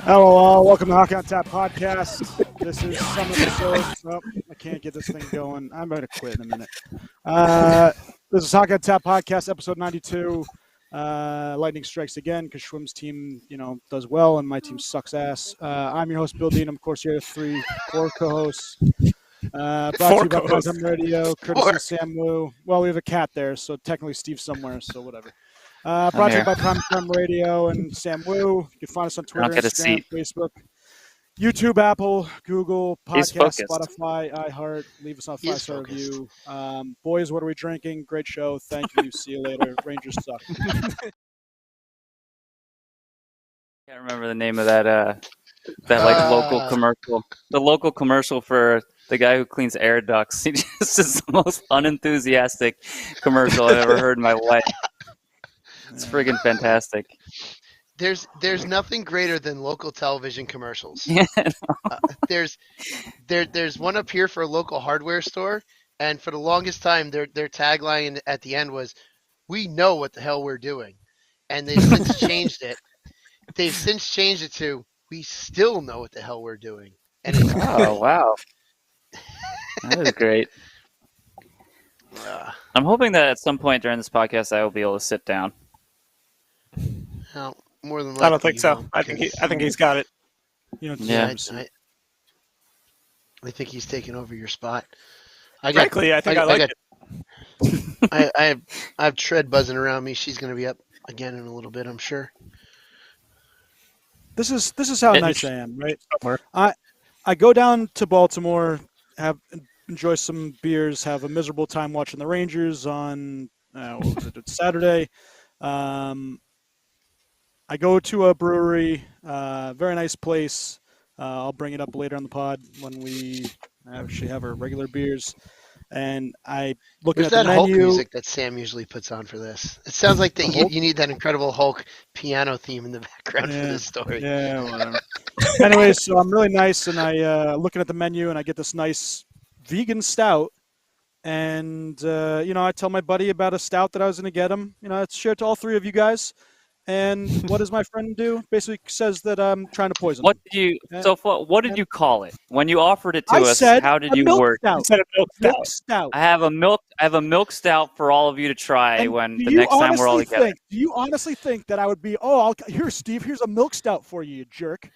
Hello, all. Welcome to Hockey on Tap podcast. This is some episode. Oh, I can't get this thing going. I'm going to quit in a minute. This is Hockey on Tap podcast, episode 92. Lightning strikes again because Schwimm's team, does well, and my team sucks ass. I'm your host, Bill Dean. I'm, of course, here with four co-hosts. Brought to you by Primetime Radio, courtesy of Sam Wu. Well, we have a cat there, so technically Steve's somewhere, so whatever. Brought to you by Primetime Radio and Sam Wu. You can find us on Twitter, Instagram, Facebook, YouTube, Apple, Google, Podcast, Spotify, iHeart. Leave us on a 5-star review. Boys, what are we drinking? Great show. Thank you. See you later. Rangers suck. Can't remember the name of that local commercial. The local commercial for the guy who cleans air ducts. He just is the most unenthusiastic commercial I've ever heard in my life. It's friggin' fantastic. There's nothing greater than local television commercials. Yeah, there's one up here for a local hardware store, and for the longest time, their tagline at the end was, "We know what the hell we're doing," and they've since changed it. They've since changed it to, "We still know what the hell we're doing." And it's wow, that is great. I'm hoping that at some point during this podcast, I will be able to sit down. Well, more than likely, I don't think so. I think he's got it. I think he's taken over your spot. I think I like it. I have Tread buzzing around me. She's going to be up again in a little bit, I'm sure. This is how nice I am, right? I go down to Baltimore, enjoy some beers, have a miserable time watching the Rangers on Saturday. I go to a brewery, very nice place. I'll bring it up later on the pod when we actually have our regular beers. And I look at the menu. Hulk music that Sam usually puts on for this. It sounds like that you need that Incredible Hulk piano theme in the background for this story. Yeah, whatever. Anyways, so I'm really nice, and I looking at the menu, and I get this nice vegan stout. And, I tell my buddy about a stout that I was going to get him. It's shared to all three of you guys. And what does my friend do? Basically says that I'm trying to poison him. What did you call it when you offered it to us? How did you word? I said a milk stout. I have a milk stout for all of you to try the next time we're all together. Do you honestly think that I would be? Here, Steve. Here's a milk stout for you, you jerk.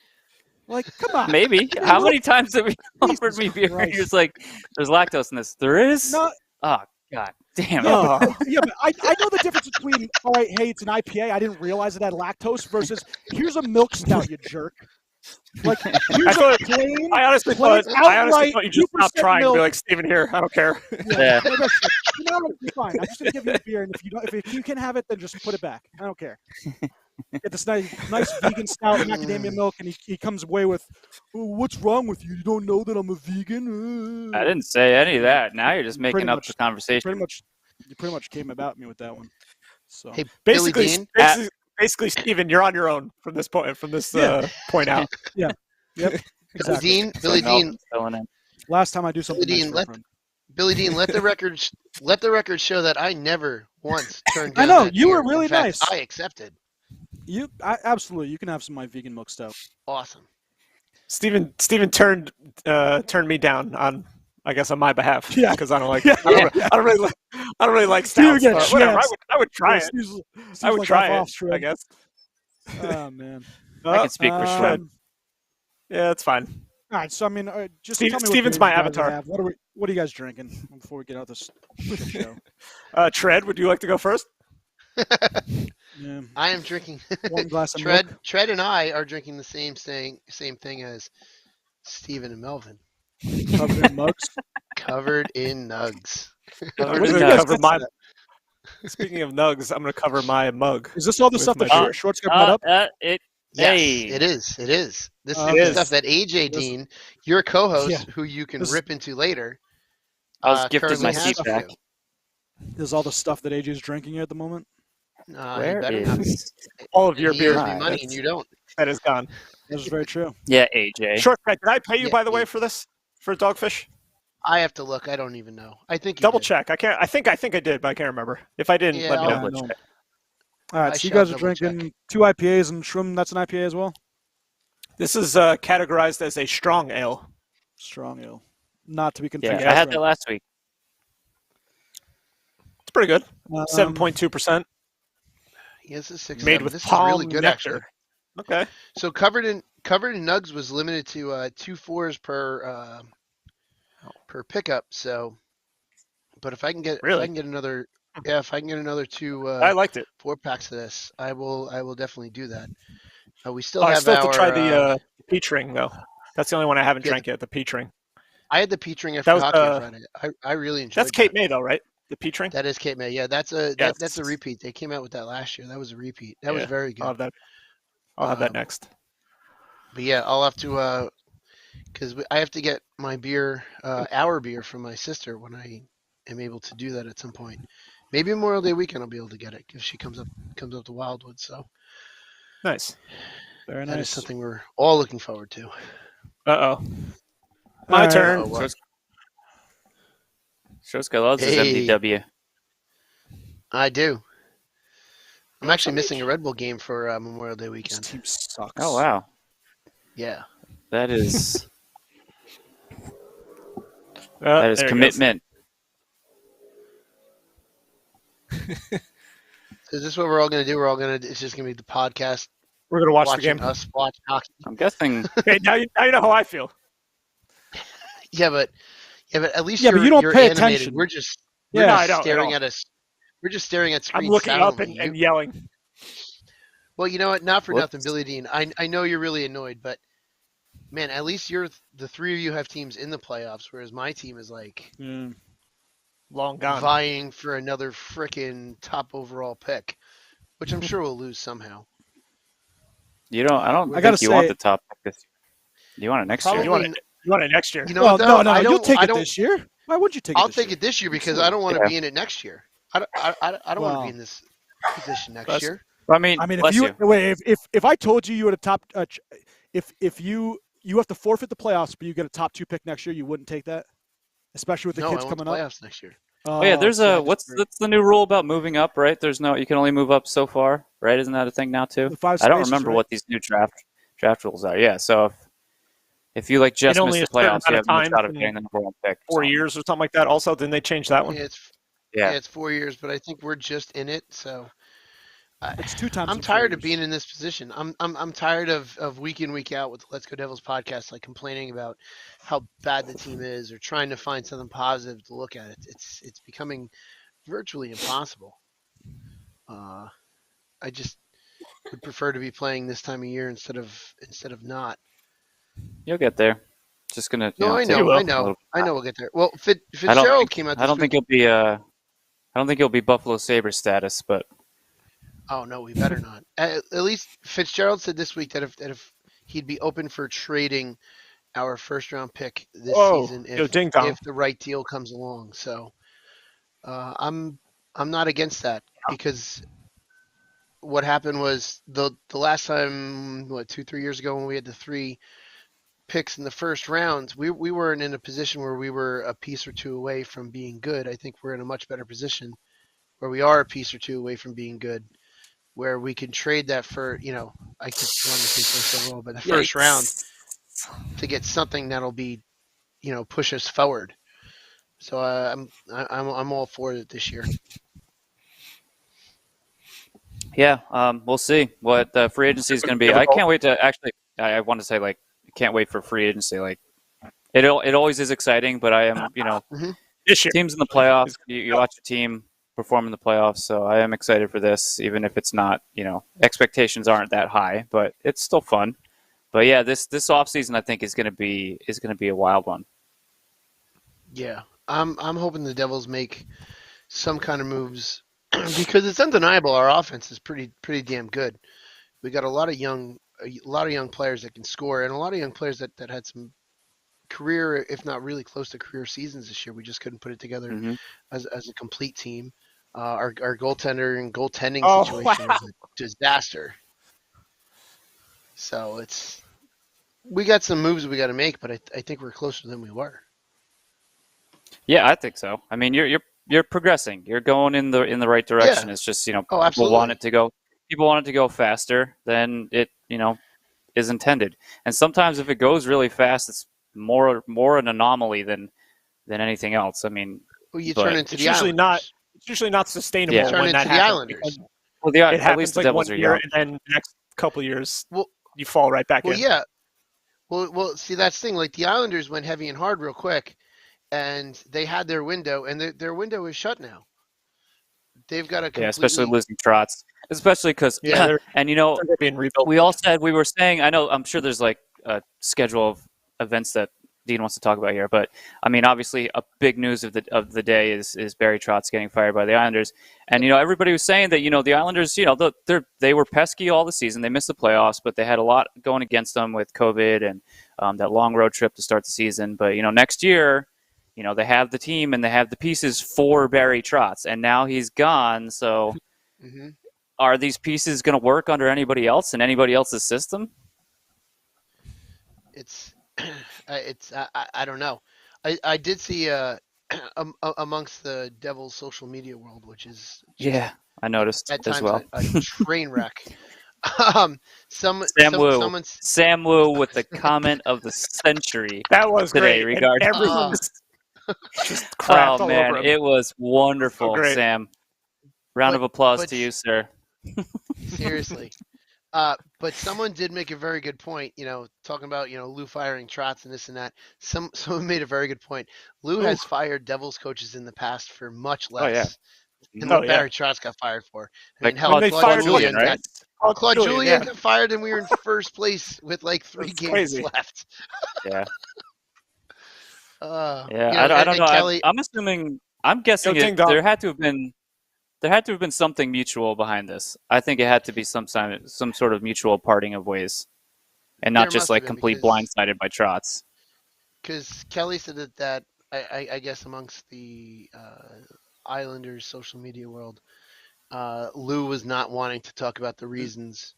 Like, come on. Maybe. How many times have you offered me beer? You're just like, there's lactose in this. There is. No. Oh God. Damn. Yeah, but I know the difference between, all right, hey, it's an IPA. I didn't realize it had lactose versus here's a milk stout, you jerk. Like, I honestly thought you just stopped trying to be like, Steven, here, I don't care. Yeah. It's fine. I'm just going to give you a beer, and if you can have it, then just put it back. I don't care. Get this nice vegan stout macadamia milk, and he comes away with, "Oh, what's wrong with you? You don't know that I'm a vegan?" I didn't say any of that. Now you're just making up the conversation. You pretty much came about me with that one. So hey, basically, Steven, you're on your own from this point. Point out. Yeah. Yep. Exactly. Billy Dean. Last time I do something. Billy Dean, let the record show that I never once turned down. I know that you beer. were really In fact, nice. I accepted. Absolutely. You can have some of my vegan milk stout. Awesome. Steven turned me down on, I guess, on my behalf. Yeah, because I don't like. I don't really like stouts. Whatever. I would try it. I would try it. I guess. Oh man. I can speak for Shred. Yeah, it's fine. All right, so I mean, just tell me Steven's my avatar. What are you guys drinking before we get out this show? Tread, would you like to go first? Yeah. I am drinking. One glass of milk. Tread and I are drinking the same thing as Steven and Melvin. Covered in mugs. Covered in nugs. Speaking of nugs, I'm going to cover my mug. Is this all the stuff that Shorts got put up? It is. This is the stuff that AJ Dean, your co-host, who you can rip into later. I was gifted my seat back. This is all the stuff that AJ's drinking here at the moment. Where is all of your beer? Money and you don't. That is gone. This is very true. Yeah, AJ. Shortcut. Did I pay you by the way for this? For Dogfish? I have to look. I don't even know. I think double check. I can't. I think I did, but I can't remember. If I didn't, let me know. All right, so you guys are drinking 2 IPAs and Shroom. That's an IPA as well. This is categorized as a strong ale. Strong ale. Not to be confused. Yeah, I had that last week. It's pretty good. 7.2%. Yeah, this is 6. Made with this palm is really good, nectar. actually. Okay. So covered in nugs was limited to 2 4s per pickup. So, but if I can get another 2 I liked it. 4-packs of this, I will definitely do that. We still I have still have our to try the peach ring though. That's the only one I haven't drank yet. The peach ring. I had the peach ring after hockey on Friday. I really enjoyed. That's Cape May though, right? The peach ring. That is Cape May. Yeah, that's a repeat. They came out with that last year. That was a repeat. That was very good. I'll have that next. But yeah, I'll have to because I have to get my beer, our beer, from my sister when I am able to do that at some point. Maybe Memorial Day weekend I'll be able to get it if she comes up to Wildwood. So nice, very nice. That is something we're all looking forward to. My turn. Shoska loves his MDW. I do. I'm actually missing a Red Bull game for Memorial Day weekend. This team sucks. Oh wow. Yeah. That is that is commitment. So is this what we're all going to do? It's just going to be the podcast. We're going to watch the game. Us watch hockey. I'm guessing. Okay, now you know how I feel. Yeah, but at least but you don't pay animated. attention. We're just staring at us. We're just staring at screens. I'm looking up and yelling. Well, you know what? Not for nothing, Billy Dean. I know you're really annoyed, but man, at least the 3 of you have teams in the playoffs, whereas my team is like long gone, vying for another frickin' top overall pick, which I'm sure we'll lose somehow. I don't think you want the top pick this year. You want it next year. You want it next year. You know no, you'll take it this year. Why would you take it? I'll take it this year because I don't want to be in it next year. I don't want to be in this position next year. I mean, if I told you had a top, if you have to forfeit the playoffs, but you get a top 2 pick next year, you wouldn't take that, especially with the kids coming up. Playoffs next year. Oh yeah, there's what's the new rule about moving up, right? You can only move up so far, right? Isn't that a thing now too? I don't remember what these new draft rules are. Yeah, so if you just miss the playoffs, you have no shot of getting the number 1 pick. 4 years or something like that. Also, didn't they change that one? Yeah, it's 4 years, but I think we're just in it. So it's 2 times. I'm tired of being in this position. I'm tired of week in, week out with the Let's Go Devils podcast, complaining about how bad the team is or trying to find something positive to look at. It's becoming virtually impossible. I just would prefer to be playing this time of year instead of not. You'll get there. Just gonna. I know we'll get there. Well, Fitzgerald came out. I don't think he'll be. I don't think he'll be Buffalo Sabres status, but. Oh no, we better not. At least Fitzgerald said this week that if he'd be open for trading our first-round pick this season if the right deal comes along. So I'm not against that because what happened was the last time 2-3 years ago when we had the 3 picks in the first round, we weren't in a position where we were a piece or 2 away from being good. I think we're in a much better position where we are a piece or 2 away from being good, where we can trade that for, I could want to say first overall, but the first round to get something that'll be, push us forward. So I'm all for it this year. Yeah, we'll see what free agency is going to be. I can't wait to actually. I want to say I can't wait for free agency. It always is exciting, but I am teams in the playoffs. You watch a team perform in the playoffs, so I am excited for this, even if it's not, expectations aren't that high, but it's still fun. But yeah, this offseason I think is going to be a wild one. Yeah, I'm hoping the Devils make some kind of moves because it's undeniable our offense is pretty damn good. We got a lot of young players that can score, and a lot of young players that had some career, if not really close to career seasons this year. We just couldn't put it together as a complete team. Our goaltender and goaltending situation is a disaster. So we got some moves we got to make, but I think we're closer than we were. Yeah, I think so. I mean, you're progressing. You're going in the right direction. Yeah. It's just people want it to go. People want it to go faster. Then it's is intended. And sometimes if it goes really fast, it's more an anomaly than anything else. I mean, well, you turn into it's the usually Islanders. It's usually not sustainable Yeah. Turn when that into the happens. Islanders. Well, It at happens least the like Devils one are year, young. and then the next couple years, Well, you fall right back well, in. yeah. Well, see, that's the thing. Like the Islanders went heavy and hard real quick, and they had their window, and their window is shut now. They've got a Yeah, especially completely losing Trotz. Especially because, Yeah, and They're being rebuilt. we all said, we were saying, I'm sure there's like a schedule of events that Dean wants to talk about here, but I mean, obviously, a big news of the day is Barry Trotz getting fired by the Islanders, and everybody was saying that the Islanders, they were pesky all the season. They missed the playoffs, but they had a lot going against them with COVID and that long road trip to start the season. But next year, they have the team and they have the pieces for Barry Trotz, and now he's gone. So, Mhm. are these pieces going to work under anybody else in anybody else's system? It's I don't know. I did see amongst the Devil's social media world, which is just Yeah, I noticed at as times well. a train wreck. Sam Wu with the comment of the century That was today great. And regarding everyone this. just crapped Oh all man, over him. it was wonderful, great. Sam. Round of applause but to you, sir. seriously. But someone did make a very good point, talking about, Lou firing Trotz and this and that. Someone made a very good point. Lou has fired Devils coaches in the past for much less yeah. than Oh, what yeah. Barry Trotz got fired for. I Like mean, hell, they Claude fired Julien Julian, right? Claude Julien yeah. got fired and we were in first place with like 3 That's games crazy. left. Yeah. Yeah, I don't know. Kelly, I'm guessing Ding dong. there had to have been something mutual behind this. I think it had to be some sort of mutual parting of ways, and There not just must have like been, complete because blindsided by Trotz. Kelly said that I guess amongst the Islanders social media world, Lou was not wanting to talk about the reasons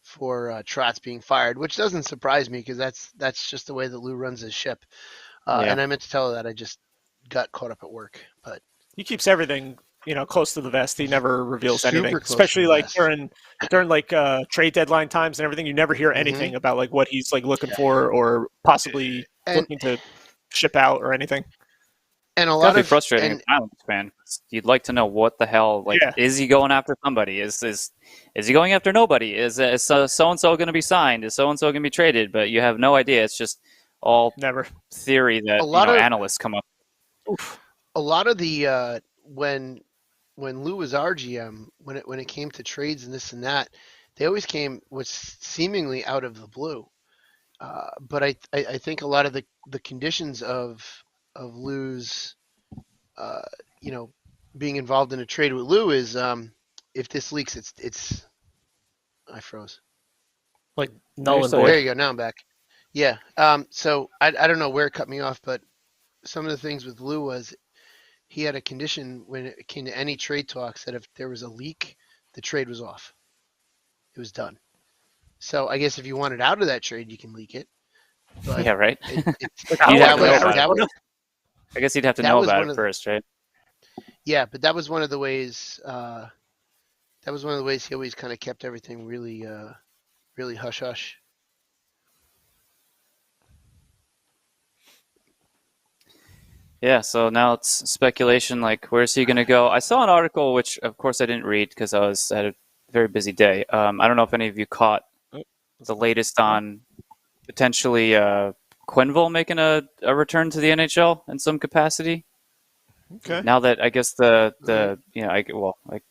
for Trotz being fired, which doesn't surprise me because that's just the way that Lou runs his ship. And I meant to tell her that I just got caught up at work, but He keeps everything, close to the vest. He never reveals Super anything, close to especially the like vest. during like trade deadline times and everything. You never hear anything about like what he's like looking for or possibly And- looking to ship out or anything. and a It's lot gotta be of frustrating and as an Islanders fan. You'd like to know what the hell, like, Yeah. is he going after somebody? Is he going after nobody? Is so and so going to be signed? Is so and so going to be traded? But you have no idea. It's just all Never. theory that A lot of- analysts come up. a lot of the when Lou was our GM, when it came to trades and this and that, they always came was seemingly out of the blue. But I think a lot of the conditions of Lou's being involved in a trade with Lou is if this leaks, it's I froze. Like You're null and still void. There you go. Now I'm back. Yeah. So I don't know where it cut me off, but some of the things with Lou was he had a condition when it came to any trade talks that if there was a leak, the trade was off. It was done. So I guess if you wanted out of that trade, you can leak it. But Yeah, right. I You'd have to know was- about that it. was- I guess you'd have to that know was about one it of first, right? yeah, but that was one of the ways. That was one of the ways he always kind of kept everything really, really hush hush. Yeah, so now it's speculation, like, where's he going to go? I saw an article, which, of course, I didn't read because I had a very busy day. I don't know if any of you caught the latest on potentially Quenneville making a return to the NHL in some capacity. Okay. Now that I guess it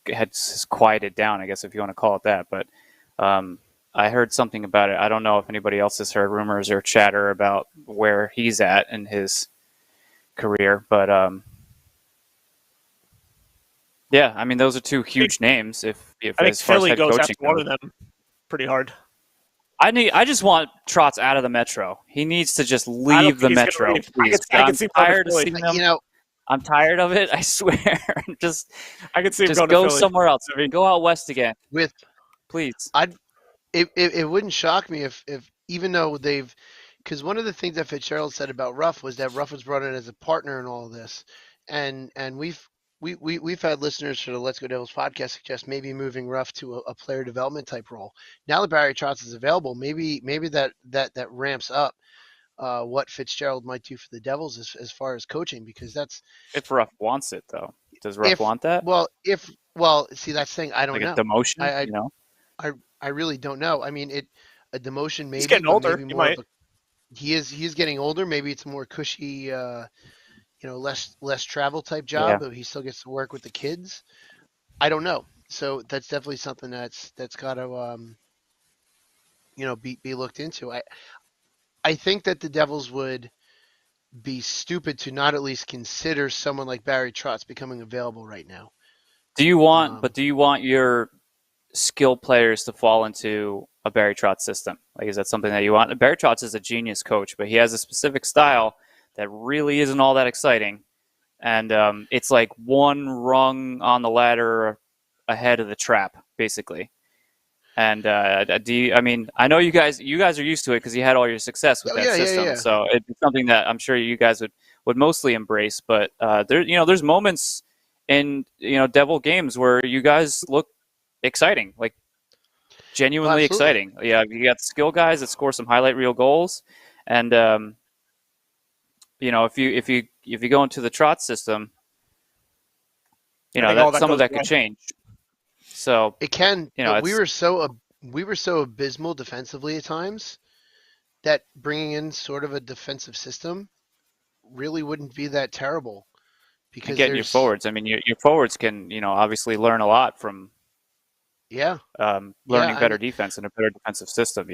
had quieted down, I guess, if you want to call it that. But I heard something about it. I don't know if anybody else has heard rumors or chatter about where he's at in his career, but yeah, I mean, those are two huge names. If I think as far as Philly head goes coaching after one goes. of them pretty hard. I just want Trotz out of the Metro. He needs to just I don't leave the think he's gonna Metro. leave. Please. I can I'm see him going to tired of Philly. seeing them. You know, I'm tired of it. I swear. just I could see him just going go to Philly. somewhere else. Go out west again, with please. it wouldn't shock me if even though because one of the things that Fitzgerald said about Ruff was that Ruff was brought in as a partner in all of this, and we've we've had listeners for the Let's Go Devils podcast suggest maybe moving Ruff to a player development type role. Now that Barry Trotz is available, maybe that ramps up what Fitzgerald might do for the Devils as far as coaching, because that's If Ruff wants it, though, does Ruff want that? See, that's the thing. I don't like know. A demotion, I really don't know. I mean, a demotion maybe. He's getting older. Maybe more he's getting older. Maybe it's a more cushy, less travel type job, but he still gets to work with the kids. I don't know. So that's definitely something that's got to be looked into. I think that the Devils would be stupid to not at least consider someone like Barry Trotz becoming available right now. Do you want your skill players to fall into a Barry Trotz system? Like, is that something that you want? Barry Trotz is a genius coach, but he has a specific style that really isn't all that exciting. And it's like one rung on the ladder ahead of the trap, basically. And I know you guys are used to it because you had all your success with that system. Yeah. So it's something that I'm sure you guys would mostly embrace. But there's moments in Devil games where you guys look exciting, like genuinely exciting. Yeah, you got skill guys that score some highlight reel goals, and if you go into the Trotz system, some of that could change. So it can. We were so abysmal defensively at times that bringing in sort of a defensive system really wouldn't be that terrible. Because getting your forwards. I mean, your forwards can obviously learn a lot from learning better defense and a better defensive system.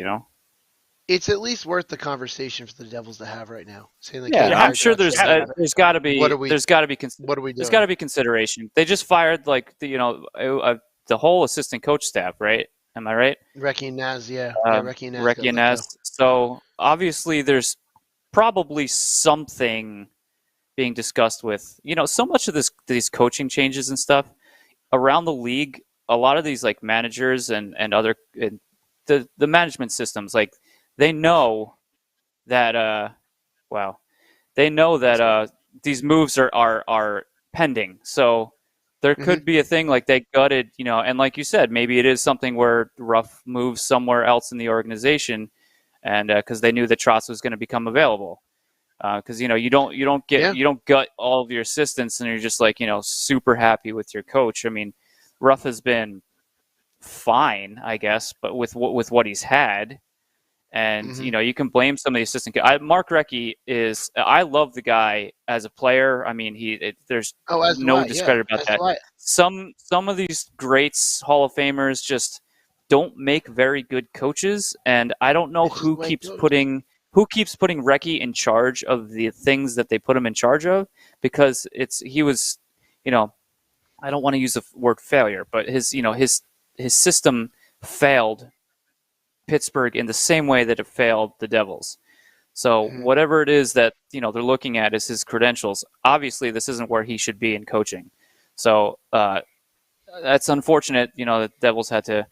It's at least worth the conversation for the Devils to have right now. Saying like, I'm sure there's got to be what are we doing? There's got to be consideration. They just fired the whole assistant coach staff, right? Am I right? Recchi and Naz, Recchi and Naz. So obviously there's probably something being discussed with so much of these coaching changes and stuff around the league. A lot of these like managers and other the management systems, like they know that these moves are pending. So there could be a thing like they gutted, and like you said, maybe it is something where Ruff moves somewhere else in the organization, and because they knew that Trotz was going to become available. Because you don't gut all of your assistants and you're just like super happy with your coach. I mean, Ruff has been fine, I guess, but with what he's had, and you can blame some of the assistant. Mark Recchi I love the guy as a player. I mean, there's no discredit about that. Why. Some of these greats, Hall of Famers, just don't make very good coaches, and I don't know who keeps putting Recchi in charge of the things that they put him in charge of, because he was, I don't want to use the word failure, but his system failed Pittsburgh in the same way that it failed the Devils. So whatever it is that, they're looking at is his credentials. Obviously, this isn't where he should be in coaching. So that's unfortunate, the Devils had to...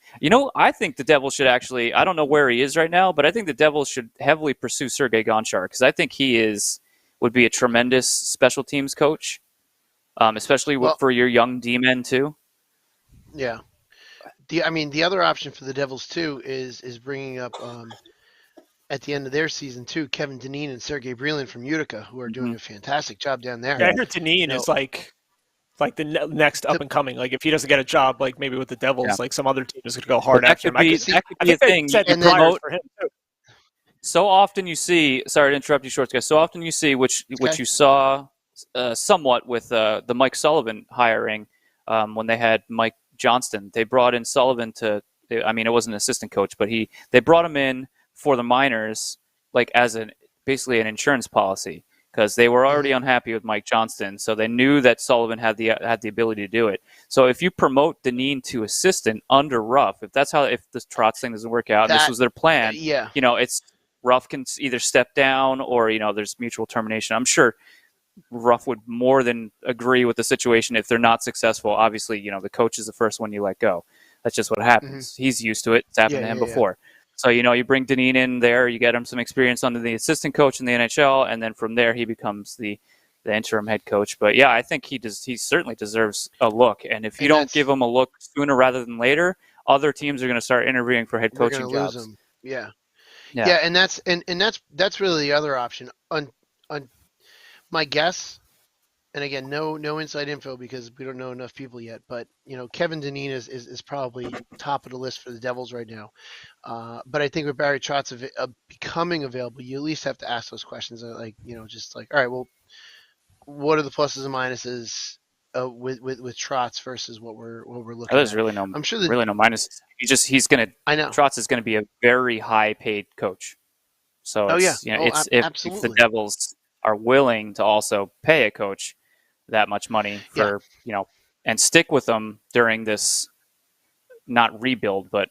I think the Devils should actually... I don't know where he is right now, but I think the Devils should heavily pursue Sergei Gonchar, because I think he would be a tremendous special teams coach, especially for your young D-men, too. Yeah. The other option for the Devils, too, is bringing up... at the end of their season, too, Kevin Dineen and Sergei Brylin from Utica, who are doing a fantastic job down there. Yeah, I heard Dineen is like the next up and coming. Like if he doesn't get a job, like maybe with the Devils, like some other team is going to go hard after him. I could be a thing. For him too. So often you see. Sorry to interrupt you, short guys. So often you see, which you saw somewhat with the Mike Sullivan hiring when they had Mike Johnston. They brought in Sullivan it wasn't an assistant coach, but they brought him in for the minors, like as basically an insurance policy, because they were already unhappy with Mike Johnston, so they knew that Sullivan had the ability to do it. So if you promote Dineen to assistant under Ruff, if this Trotz thing doesn't work out, this was their plan. It's Ruff can either step down or there's mutual termination. I'm sure Ruff would more than agree with the situation if they're not successful. Obviously, the coach is the first one you let go. That's just what happens. He's used to it. It's happened to him before. So, you bring Dineen in there, you get him some experience under the assistant coach in the NHL, and then from there he becomes the the interim head coach. But yeah, I think he certainly deserves a look. And if you don't give him a look sooner rather than later, other teams are going to start interviewing for head coaching jobs. Lose him. Yeah. And that's really the other option. On my guess, and again, no inside info because we don't know enough people yet. But Kevin Dineen is probably top of the list for the Devils right now. But I think with Barry Trotz becoming available, you at least have to ask those questions. Just like, all right, well, what are the pluses and minuses with Trotz versus what we're looking There's at? really no, I'm sure really no minuses. I know Trotz is going to be a very high paid coach. So if the Devils are willing to also pay a coach that much money for and stick with them during this not rebuild but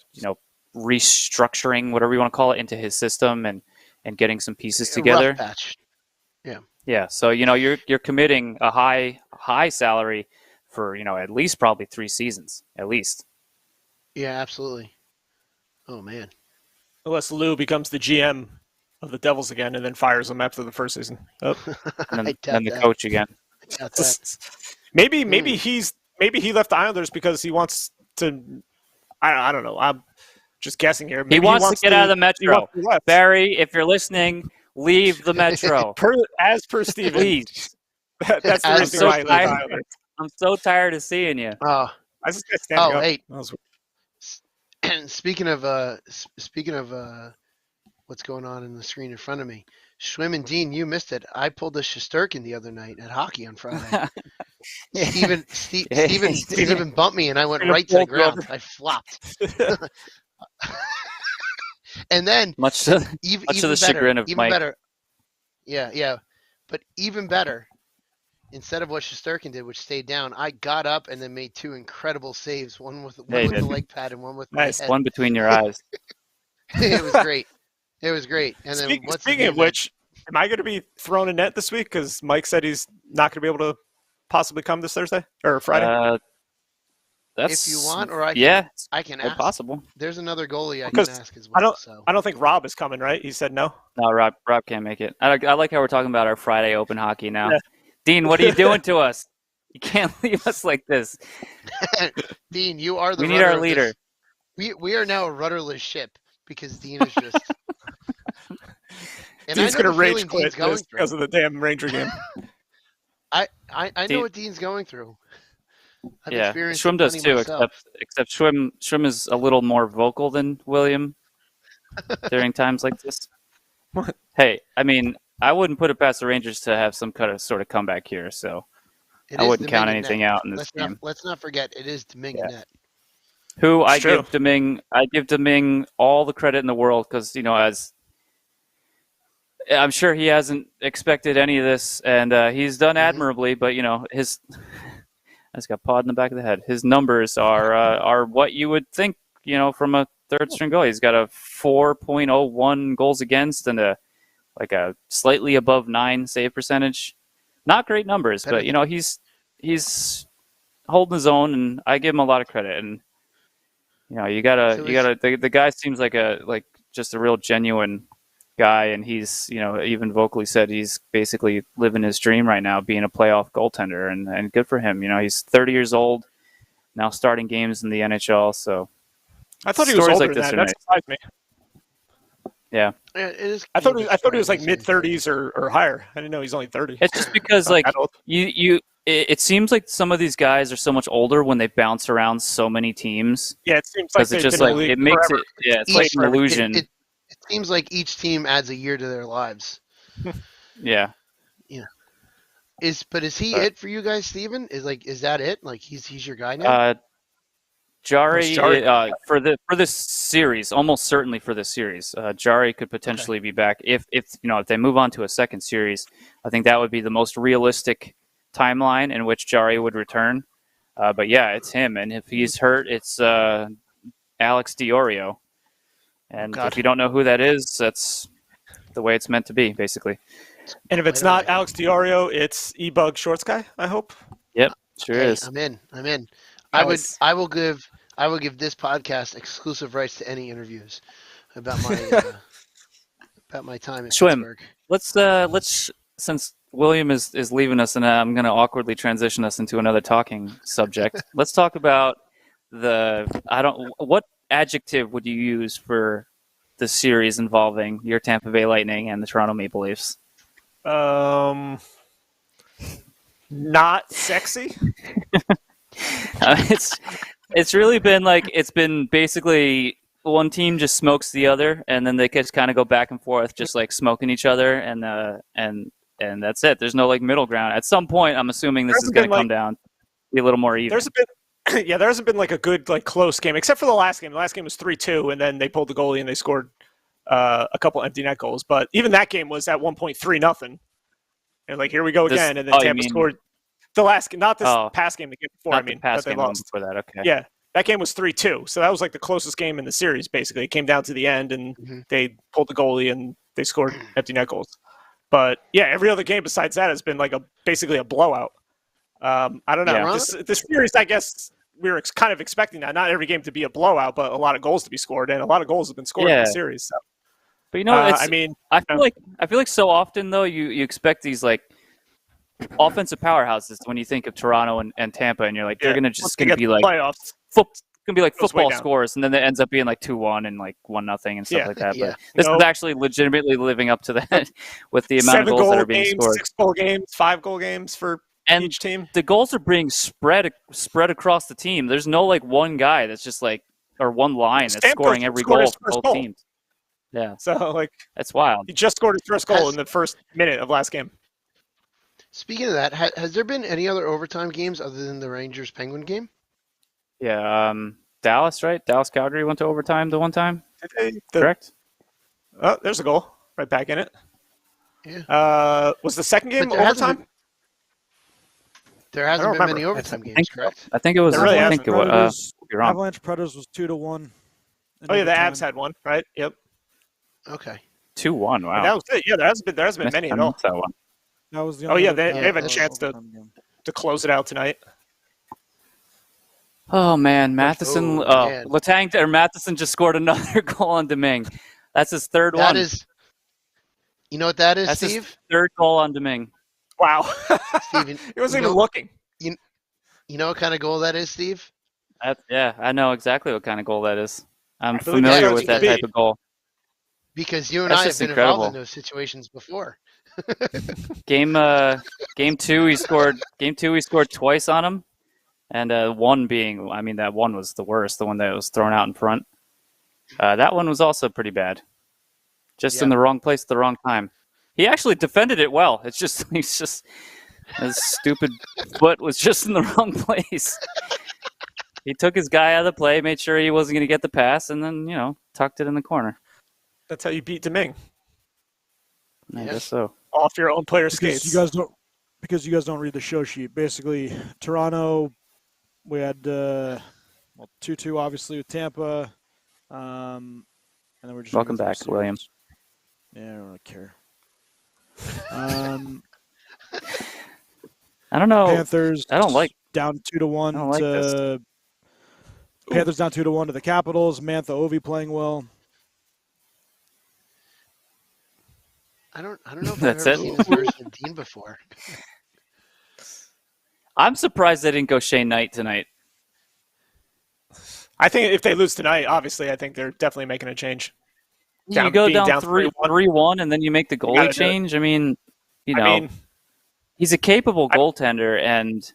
restructuring, whatever you want to call it, into his system and getting some pieces together. Rough patch. Yeah. So you're committing a high salary for at least probably 3 seasons at least. Yeah, absolutely. Oh man. Unless Lou becomes the GM of the Devils again and then fires them after the first season. Oh. and then the coach again. Maybe he left the Islanders because he wants to. I don't know. I'm just guessing here. Maybe he wants to get out of the Metro. Barry, if you're listening, leave the Metro. As per Steven. Please. That's the reason why he left the Islanders. I'm so tired of seeing you. Oh, I just got standing up. Hey. And speaking of what's going on in the screen in front of me, Schwim and Dean, you missed it. I pulled a Shesterkin the other night at hockey on Friday. Steven bumped me, and I went right to the ground. I flopped. And then much to the chagrin of Mike. Better. Yeah. But even better, instead of what Shesterkin did, which stayed down, I got up and then made 2 incredible saves. One with the leg pad and one with my head. One between your eyes. It was great. It was great. And then speaking of which, am I going to be thrown a net this week? Because Mike said he's not going to be able to possibly come this Thursday or Friday. If you want, or I can ask. Possible. There's another goalie I can ask as well. I don't think Rob is coming, right? He said no. No, Rob can't make it. I like how we're talking about our Friday open hockey now. Yeah. Dean, what are you doing to us? You can't leave us like this. Dean, you are the. We need our leader. We are now a rudderless ship because Dean is just. Dean's going to rage quit because of the damn Ranger game. I know what Dean's going through. Schwim does too, except Schwim is a little more vocal than William during times like this. What? Hey, I mean, I wouldn't put it past the Rangers to have some kind of sort of comeback here, so I wouldn't count anything out in this game. Let's not forget, it is Domingue Net. Who I give Domingue all the credit in the world because, as I'm sure he hasn't expected any of this, and he's done admirably, but, his – I just got pawed in the back of the head. His numbers are what you would think, from a third-string goalie. He's got a 4.01 goals against and a slightly above 9 save percentage. Not great numbers, but he's holding his own, and I give him a lot of credit. And the guy seems like just a real genuine guy, and he's even vocally said he's basically living his dream right now, being a playoff goaltender, and good for him. He's 30 years old now, starting games in the NHL. So I thought he was older than that. That surprised me. Yeah, it is. I thought he was like mid-30s or higher. I didn't know he's only 30. It's just because it seems like some of these guys are so much older when they bounce around so many teams. Yeah, it seems like it's just it makes forever. It's like an illusion. It seems like each team adds a year to their lives. Yeah. Is he it for you guys, Steven? Is that it? Like he's your guy now? Jari for this series, almost certainly for this series. Jari could potentially be back if they move on to a second series. I think that would be the most realistic timeline in which Jari would return. But yeah, it's him, and if he's hurt, it's Alex Diorio. And if you don't know who that is, that's the way it's meant to be, basically. And if it's not Alex Diorio, it's E-Bug Shorts guy, I hope. Yep, sure is. I'm in. I will give this podcast exclusive rights to any interviews about my time at Schwim, Pittsburgh. let's since William is leaving us, and I'm going to awkwardly transition us into another talking subject. Let's talk about what adjective would you use for the series involving your Tampa Bay Lightning and the Toronto Maple Leafs? Not sexy. It's really been it's been basically one team just smokes the other, and then they just kind of go back and forth, just like smoking each other, and that's it. There's no middle ground. At some point, I'm assuming this is going to come down, be a little more even. There hasn't been a good close game, except for the last game. The last game was 3-2, and then they pulled the goalie and they scored a couple empty net goals. But even that game was at 1.3-0. And here we go again, and then Tampa scored the last game, not this past game, the game before. Past that they game lost. Before that, okay. Yeah, that game was 3-2, so that was the closest game in the series. Basically, it came down to the end, and they pulled the goalie and they scored empty net goals. But yeah, every other game besides that has been basically a blowout. I don't know. Yeah. This series, I guess we were kind of expecting that. Not every game to be a blowout, but a lot of goals to be scored, and a lot of goals have been scored in the series. So. But I feel like so often though you expect these offensive powerhouses when you think of Toronto and Tampa, and you're they're gonna be playoffs. Gonna be football scores, and then it ends up being 2-1 and 1-0 and stuff like that. Yeah. But this is actually legitimately living up to that with the amount of goals that are being scored. 6-goal games, 5-goal games for each team. The goals are being spread across the team. There's no one guy that's just or one line that's scoring every goal for both teams. Yeah. So that's wild. He just scored his first goal in the first minute of last game. Speaking of that, has there been any other overtime games other than the Rangers Penguin game? Yeah, Dallas, right? Dallas Calgary went to overtime the one time. Correct? Oh, there's a goal right back in it. Yeah. Was the second game overtime? There hasn't been many overtime games, correct? I think it was. Really I think it was. You're wrong. Avalanche Predators was 2-1. Oh yeah, the Avs had one, right? Yep. Okay. 2-1. Wow. And that was it. Yeah, there hasn't been many at all. That one. That was the Oh yeah, they have a chance to close it out tonight. Oh man, Matheson. man. Matheson just scored another goal on Domingue. That's his third one. That is. You know what that is, That's Steve? his third goal on Domingue. Wow. Steven, he wasn't even looking. You know what kind of goal that is, Steve? Yeah, I know exactly what kind of goal that is. I'm familiar with that type of goal. Because you and That's I have just been incredible. involved in those situations before. Game 2, he scored. Game 2, he scored twice on him, and one being, that one was the worst, the one that was thrown out in front. That one was also pretty bad. Just in the wrong place at the wrong time. He actually defended it well. It's just his stupid foot was just in the wrong place. He took his guy out of the play, made sure he wasn't going to get the pass, and then tucked it in the corner. That's how you beat Domingue. I guess so. Off your own player skates. Because you guys don't read the show sheet. Basically, Toronto, we had 2-2 obviously with Tampa, and then we're just welcome back, William. Yeah, I don't really care. I don't know. Panthers. I don't like down 2-1. I don't like this. Panthers down 2-1 to the Capitals. Mantha Ovi playing well. I don't know if That's I've ever it? seen this version of Dean before. I'm surprised they didn't go Shane Knight tonight. I think if they lose tonight, obviously, I think they're definitely making a change. You go down 3-1, and then you make the goalie change. He's a capable goaltender, and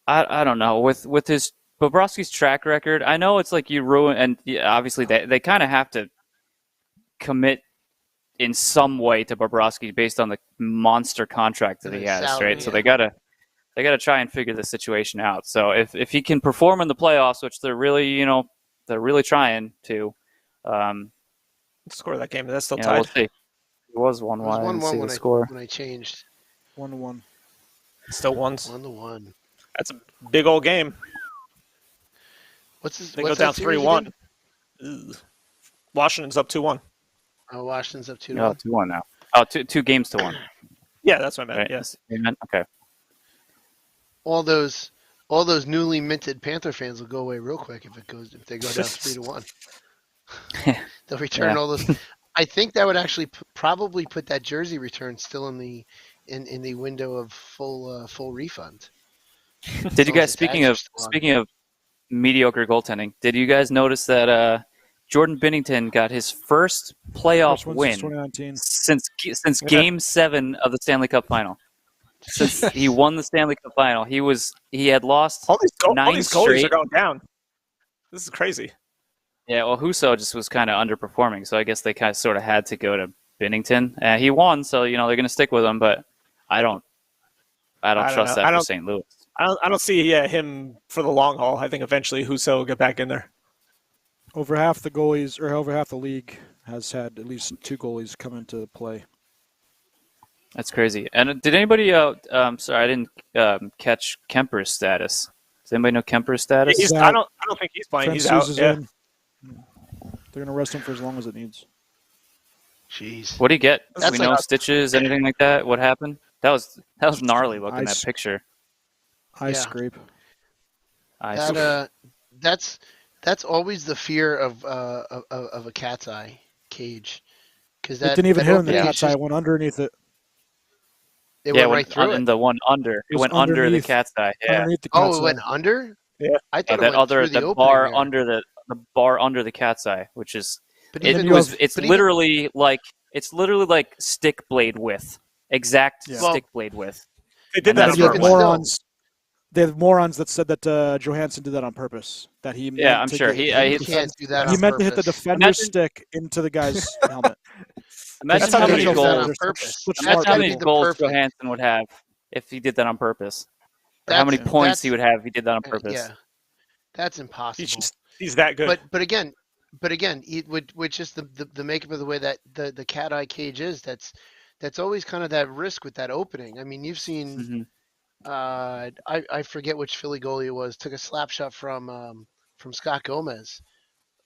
I don't know with his Bobrovsky's track record. I know it's you ruin, and obviously they kind of have to commit in some way to Bobrovsky based on the monster contract that he has, salary, right? So they gotta try and figure the situation out. So if he can perform in the playoffs, which they're really trying to. Score that game, but that's still Yeah, tied. we'll see. It was 1-1. It was 1-1 the score. when I changed. 1-1. Still ones. 1-1. That's a big old game. They go down 3-1. Washington's up 2-1. Oh, Washington's up 2-1. No, 2-1 now. Oh, two games to 1. Yeah, that's what I meant. Right? Yes. Okay. All those newly minted Panther fans will go away real quick if they go down 3-1. They'll return all those. I think that would actually probably put that jersey return still in the window of full refund. Did you long as guys the tags are still on. speaking of mediocre goaltending? Did you guys notice that Jordan Binnington got his first playoff First one win since 2019. since Game 7 of the Stanley Cup Final? Since he won the Stanley Cup Final, he had lost all these 9 goalies straight. are going down. This is crazy. Yeah, well, Husso just was kind of underperforming, so I guess they kind of sort of had to go to Binnington. He won, so they're going to stick with him. But I don't trust that for St. Louis. I don't see him for the long haul. I think eventually Husso will get back in there. Over half the goalies, or over half the league, has had at least 2 goalies come into play. That's crazy. And did anybody? Sorry, I didn't catch Kemper's status. Does anybody know Kemper's status? I don't think he's playing. He's out. Is Yeah. in. They're gonna rest him for as long as it needs. Jeez. What did he get? Do That's we like know a- stitches, anything like that? What happened? That was gnarly looking, that picture. Eye Yeah. scrape. That's always the fear of a cat's eye cage, because It that didn't even that hit him. The opening is cat's eye just- went underneath it. It Yeah, went right through and it. the one under. It was went under the underneath- cat's eye. Yeah. Underneath the Oh, cat's it went eye. under. Yeah. I thought it that went through the the opening bar there. under the bar under the cat's eye, which is But it's even- but even- literally like stick blade width, exact Yeah. Well- stick blade width. They did And that that's on You have where it purpose. went. morons. They have morons that said that Johansson did that on purpose. That he Yeah, meant I'm to sure. get- You can't do that he on meant to hit the purpose. defender's Imagine- stick into the guy's helmet. Imagine That's how how many they do that goals. on They're purpose. such That's Imagine smart how gotta many be the goals perfect. Johansson would have if he did that on purpose, or how many That's- points he that's- would have if he did that on purpose. Yeah, that's impossible. He's that good. But again, with just the makeup of the way that the cat eye cage is, that's always kind of that risk with that opening. I mean, you've seen. Mhm. I forget which Philly goalie it was. Took a slap shot from Scott Gomez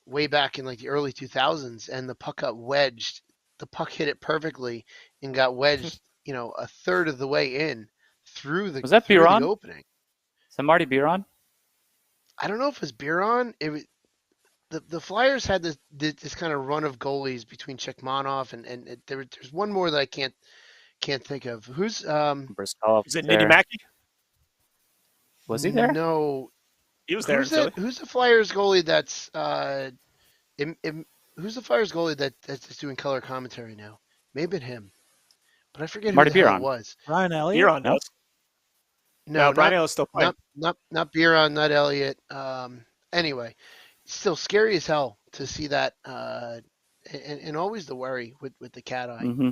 way back in like the early 2000s, and the puck got wedged. The puck hit it perfectly and got wedged, a third of the way in through the Was that through the Biron? opening. Is that Marty Biron? I don't know if it was Biron. It was the Flyers had this kind of run of goalies between Chekhmanov and there's one more that I can't think of. Who's Briscoe Is it there. Nitty Mackey? Was he there? No, He was there. who's in Philly. that? Who's the Flyers goalie that's who's the Flyers goalie that's doing color commentary now? Maybe him, but I forget Marty who the hell Biron. it was. Ryan Elliott. Biron knows. No, Brian not, Ellis still playing. not Biron, not Elliott. Anyway, still scary as hell to see that, and always the worry with the cat eye. Mm-hmm.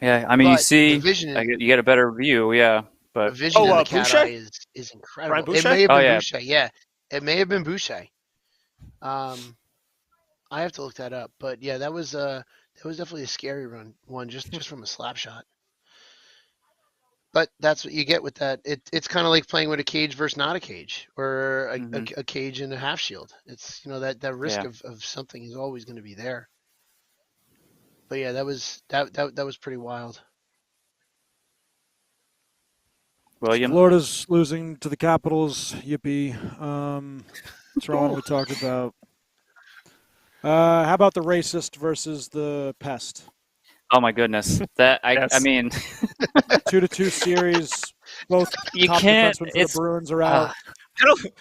Yeah, I mean, you But see, the vision, you get a better view. Yeah, the but vision in the cat Boucher? eye is incredible. It Boucher? may have Oh, been yeah. Boucher. Yeah, it may have been Boucher. I have to look that up, but yeah, that was definitely a scary one just from a slap shot. But that's what you get with that. It's kind of like playing with a cage versus not a cage, or a cage and a half shield. It's that risk Yeah. of something is always going to be there. But yeah, that was pretty wild. William. Florida's losing to the Capitals. Yippee. Toronto we talked about. How about the racist versus the pest? Oh my goodness, that I Yes. mean, 2-2 series. Both you top can't. defensemen for the It's Bruins are out.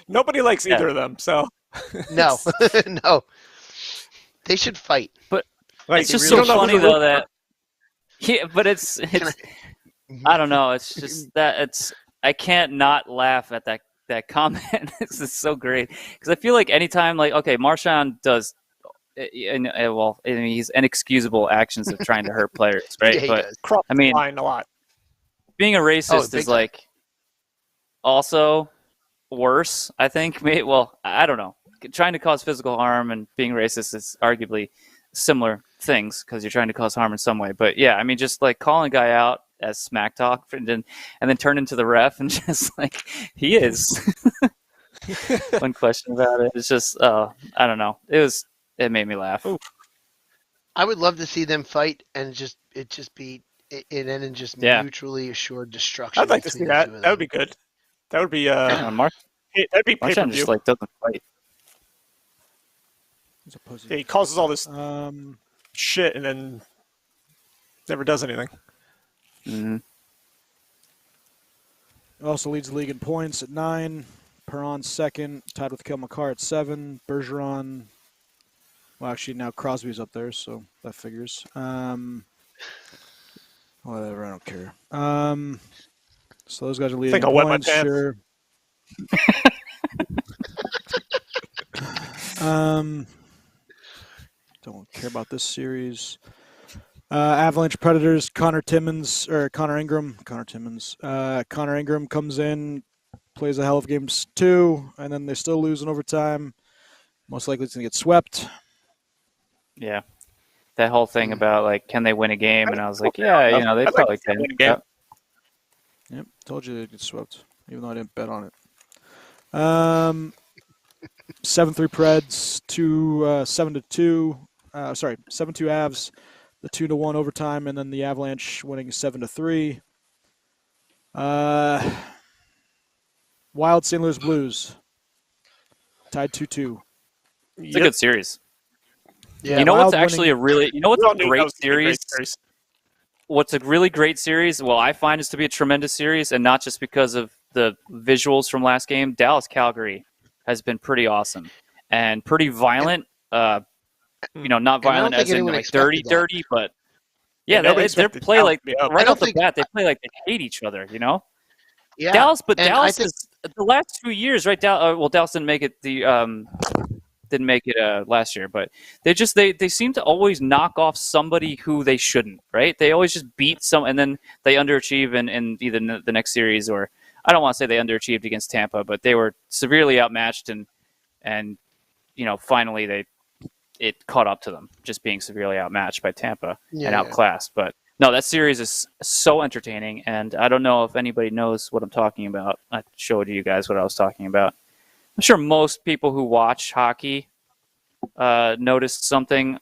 Nobody likes Yeah. either of them. So No, no, they should fight. like, it's just really so don't know funny who to though root that. Yeah, but it's I don't know. It's just that I can't not laugh at that comment. This is so great because I feel like anytime Marchand does, he's inexcusable actions of trying to hurt players, right? Yeah, he but does. cross I mean, the line a lot. being a racist big is time. like also worse. I think. Well, I don't know. Trying to cause physical harm and being racist is arguably similar things because you're trying to cause harm in some way. But yeah, I mean, just like calling a guy out as smack talk and then turn into the ref and just like he is. One question about it. It's just I don't know. It made me laugh. Ooh. I would love to see them fight and it just be it end in just Yeah. mutually assured destruction. I'd like to see between the that. two of That would them. be good. That would be Yeah, that'd be pay per Marchand view. just doesn't fight. He's a pussy. Yeah, he causes all this. shit and then never does anything. Mhm. Also leads the league in points at 9. Perron's second, tied with Kel McCarr at 7. Bergeron. Well, actually, now Crosby's up there, so that figures. Whatever, I don't care. So those guys are I leading think in I'll wet my points, pants. sure. Don't care about this series. Avalanche Predators, Connor Ingram comes in, plays a hell of games 2, and then they still lose in overtime. Most likely it's going to get swept. Yeah. That whole thing about, like, can they win a game? And I was like, yeah, I'd you know, they like probably to see them can. win a game. Yep. Yep, told you they'd get swept, even though I didn't bet on it. 7-3 Preds, 7-2. 7-2 Avs, the 2-1 overtime, and then the Avalanche winning 7-3. Wild St. Louis Blues, tied 2-2. It's a good series. Yeah. You know Wild what's actually winning- you know what's We all a knew that great was gonna be a series? What's a really great series? Well, I find is to be a tremendous series, and not just because of the visuals from last game. Dallas Calgary has been pretty awesome and pretty violent. Not And I don't violent think as in anyone like dirty, expected that. dirty, but Yeah, yeah, nobody they expected play Dallas like to be up. right I don't off the think- bat. They play like they hate each other. You know, Yeah. Dallas, but And I Dallas think- is the last 2 years, right? Dallas didn't make it last year, but they seem to always knock off somebody who they shouldn't, right? They always just beat some, and then they underachieve in either the next series, or I don't want to say they underachieved against Tampa, but they were severely outmatched, and finally it caught up to them, just being severely outmatched by Tampa Yeah, and yeah. outclassed. But no, that series is so entertaining, and I don't know if anybody knows what I'm talking about. I showed you guys what I was talking about. I'm sure most people who watch hockey noticed something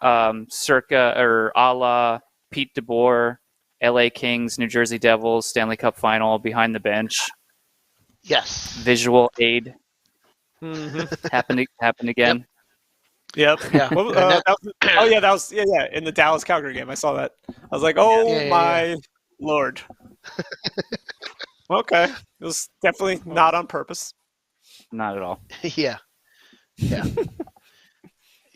circa or a la Pete DeBoer, LA Kings, New Jersey Devils, Stanley Cup Final, behind the bench, Yes. visual aid Mm-hmm. happened again. Yep. Yeah. What, And that- that was in the Dallas Calgary game. I saw that. I was like, oh Yeah, yeah, my lord. Okay, it was definitely not on purpose. Not at all. Yeah. Yeah.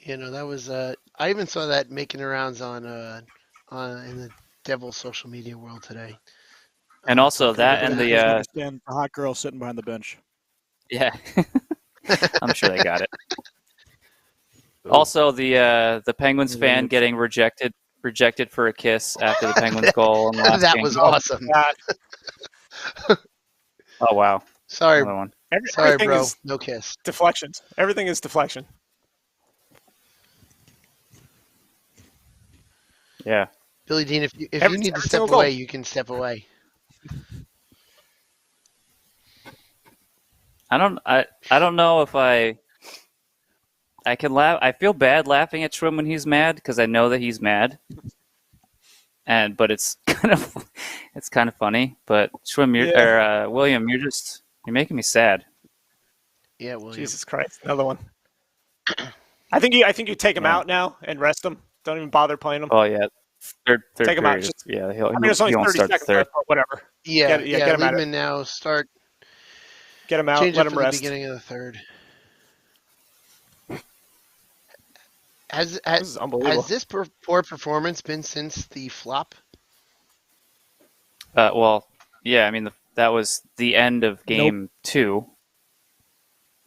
That was I even saw that making the rounds on in the Devil social media world today. And also talking that about and Doesn't the understand the hot girl sitting behind the bench. yeah, I'm sure they got it. Also, the Penguins fan Weird. getting rejected for a kiss after the Penguins goal in the last that game. was awesome. God, Oh wow, Sorry, another one. sorry, everything bro. is No kiss. deflections. Everything is deflection. Yeah. Billy Dean, if you Every- need to every step single goal. away, you can step away. I don't know if I can laugh. I feel bad laughing at Schwinn when he's mad because I know that he's mad, but it's kind of funny. But Schwinn, William, you're making me sad. Yeah, William. Jesus Christ, another one. I think you take him Yeah. out now and rest him. Don't even bother playing him. Oh yeah, third Take him out. period. Just- Yeah, There's only he won't 30 start the seconds third. left, but whatever. Yeah, get yeah. him Leave out him of in now. Start. Get him out. Change Let it him for the rest. beginning of the third. Has This is unbelievable. this poor performance been since the flop? Well, yeah. I mean, that was the end of game 2,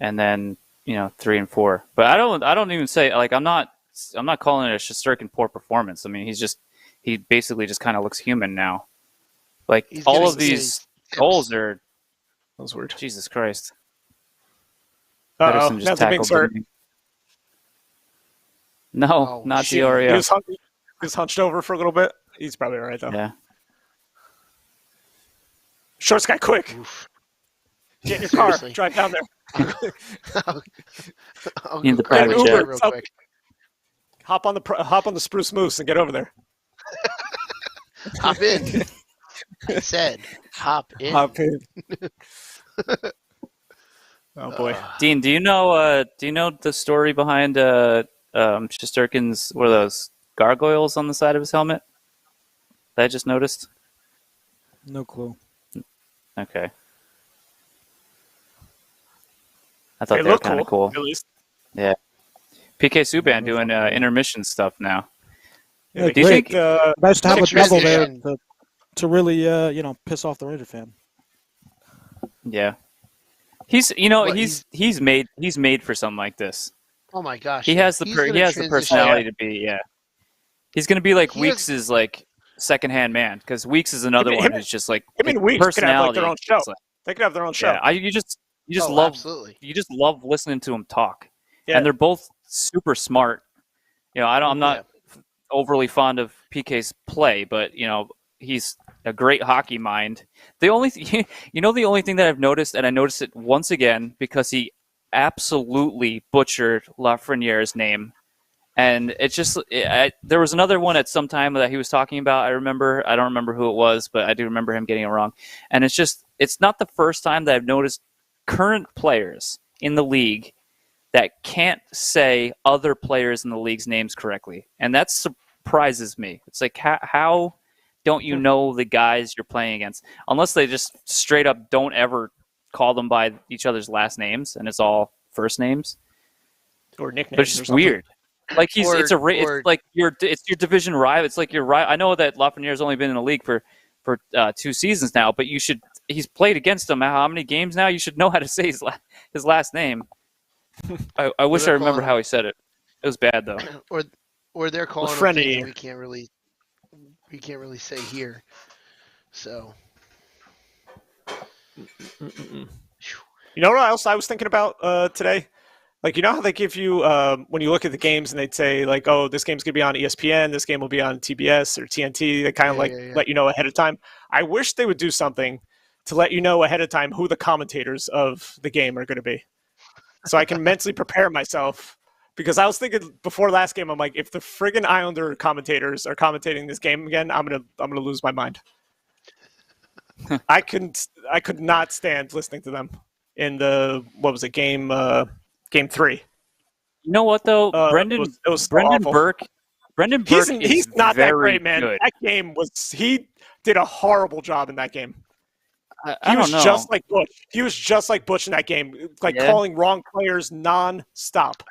and then 3 and 4. But I don't even say, like, I'm not calling it a Shesterkin poor performance. I mean, he basically just kind of looks human now. Like He's all getting of these tips. goals are That was weird. Jesus Christ. Uh-oh. Pettersson just That's a big tackled start. him. No, Oh, not shit. He Diorio. was hunched over for a little bit. He's probably all right, though. Yeah. Shorts guy, quick. Oof. Get in your Seriously. car. Drive down there. I'll In the go grab private a chair jet. real Uber. quick. Hop on the Spruce Moose and get over there. Hop in. I said, hop in. in. Oh boy. Dean, do you know the story behind Shesterkin's, what are those, gargoyles on the side of his helmet that I just noticed? No clue. Okay. I thought They they were look kind of cool. at least. Yeah. PK Subban No doing fucking clue. intermission stuff now. Yeah, they Do you great. think? Nice to have No a devil there transition. to really piss off the Ranger fan. Yeah. He's made for something like this. Oh my gosh. He yeah. has the He's gonna he has the transition. personality to be. Yeah. He's gonna be like He has- Weeks' like secondhand man, because Weeks is another one who's just like Him and his Weeks could have like personality. their own show. is like- They could have their own show. yeah. You just Oh, love absolutely. you just love listening to him talk. Yeah. And they're both super smart. I'm not overly fond of PK's play, but he's a great hockey mind. The only the only thing that I've noticed, and I noticed it once again because he absolutely butchered Lafreniere's name, and it's just there was another one at some time that he was talking about. I don't remember who it was, but I do remember him getting it wrong. And it's not the first time that I've noticed current players in the league that can't say other players in the league's names correctly. And that surprises me. It's like, how don't you know the guys you're playing against? Unless they just straight up don't ever call them by each other's last names and it's all first names. Or nicknames. But it's just weird. Like it's your division rival. It's like your rival. I know that Lafreniere's only been in the league for 2 seasons now, but he's played against him how many games now? You should know how to say his last name. I wish I remember how he said it. It was bad though. Or they're calling him things that we can't really say here. So You know what else I was thinking about today? Like, you know how they give you when you look at the games and they'd say like, oh, this game's gonna be on ESPN, this game will be on TBS or TNT. They kind of let you know ahead of time. I wish they would do something to let you know ahead of time who the commentators of the game are going to be, so I can mentally prepare myself. Because I was thinking before last game, I'm like, if the friggin' Islander commentators are commentating this game again, I'm gonna lose my mind. I could not stand listening to them in the game 3. You know what though, Brendan Burke. Brendan Burke he's not that great, man. Good. That game he did a horrible job in that game. I don't know. Just like Butch. He was just like Butch in that game, calling wrong players non-stop.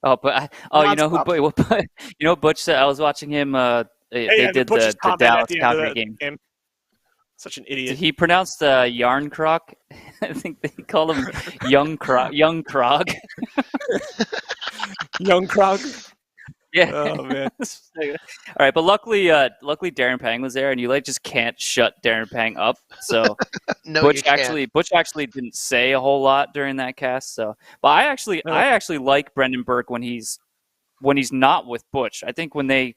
Oh, but you know Butch said. I was watching him. They did the Dallas Calgary game. Such an idiot. He pronounced Yarn Croc. I think they called him Young Krog. Young Krog. Yeah. Oh man. All right, but luckily Darren Pang was there, and you just can't shut Darren Pang up. So no, Butch actually didn't say a whole lot during that cast. So, but I actually like Brendan Burke when he's not with Butch. I think when they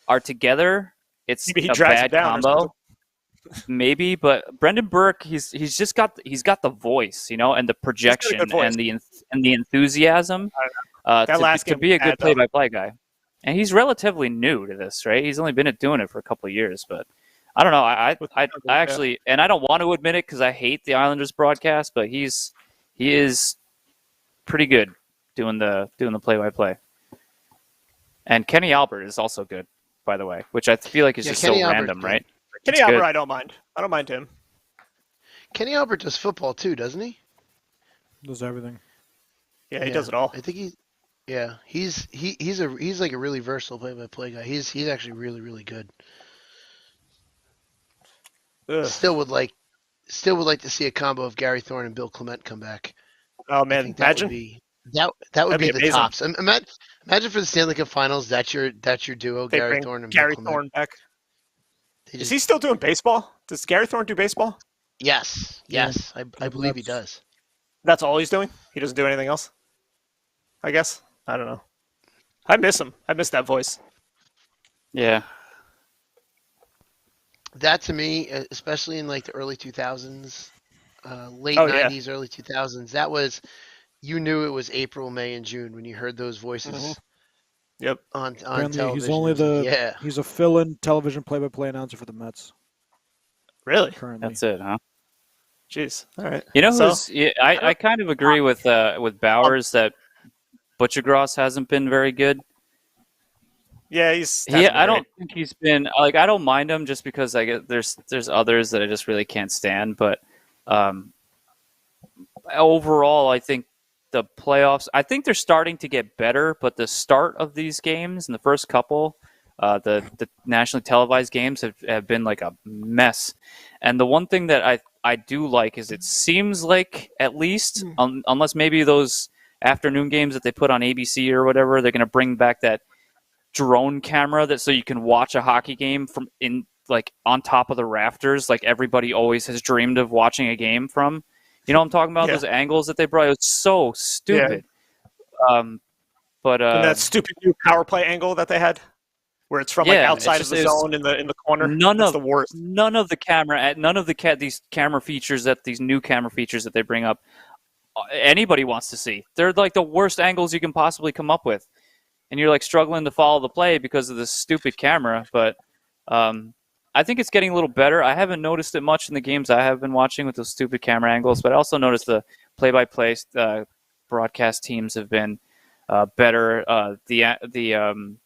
are together, it's a bad combo. Maybe, but Brendan Burke, he's got the voice, and the projection and the enthusiasm. To be a good play-by-play guy. And he's relatively new to this, right? He's only been doing it for a couple of years, but I don't know. I actually, and I don't want to admit it because I hate the Islanders broadcast, but he is pretty good doing the play-by-play. And Kenny Albert is also good, by the way, which I feel like is just Kenny so Albert's random, good. right? Kenny Albert, I don't mind. I don't mind him. Kenny Albert does football too, doesn't he? Does everything. Yeah, he does it all. I think he's like a really versatile play-by-play guy. He's actually really, really good. Ugh. Still would like to see a combo of Gary Thorne and Bill Clement come back. Oh man, imagine that would be the amazing. tops. Imagine for the Stanley Cup Finals, that's your duo, they Gary Thorne and Gary Bill Thorne Clement. back. Is he still doing baseball? Does Gary Thorne do baseball? Yes. I believe he does. That's all he's doing? He doesn't do anything else? I guess. I don't know. I miss him. I miss that voice. Yeah. That to me, especially in like the early 2000s, late 90s, early 2000s, that was, you knew it was April, May, and June when you heard those voices. Mm-hmm. Yep. On Apparently, television. He's a fill-in television play-by-play announcer for the Mets. Really? Currently. That's it, huh? Jeez. All right. I kind of agree with Bowers that Butchergross hasn't been very good. Yeah, I hasn't been don't great. think he's been like I don't mind him just because I get there's others that I just really can't stand. But um, overall, I think the playoffs. I think they're starting to get better, but the start of these games and the first couple, the nationally televised games have been like a mess. And the one thing that I do like is it seems like at least unless maybe those afternoon games that they put on ABC or whatever, they're going to bring back that drone camera that so you can watch a hockey game from in like on top of the rafters like everybody always has dreamed of watching a game from. You know what I'm talking about? Yeah. Those angles that they brought. It was so stupid. But And that stupid new power play angle that they had, where it's from like yeah, outside of the zone in the corner. none It's of the worst. none of the camera, none of the these camera features that these new camera features that they bring up, anybody wants to see. They're like the worst angles you can possibly come up with, and you're like struggling to follow the play because of this stupid camera. But I think it's getting a little better. I haven't noticed it much in the games I have been watching with those stupid camera angles, but I also noticed the play-by-play broadcast teams have been better. The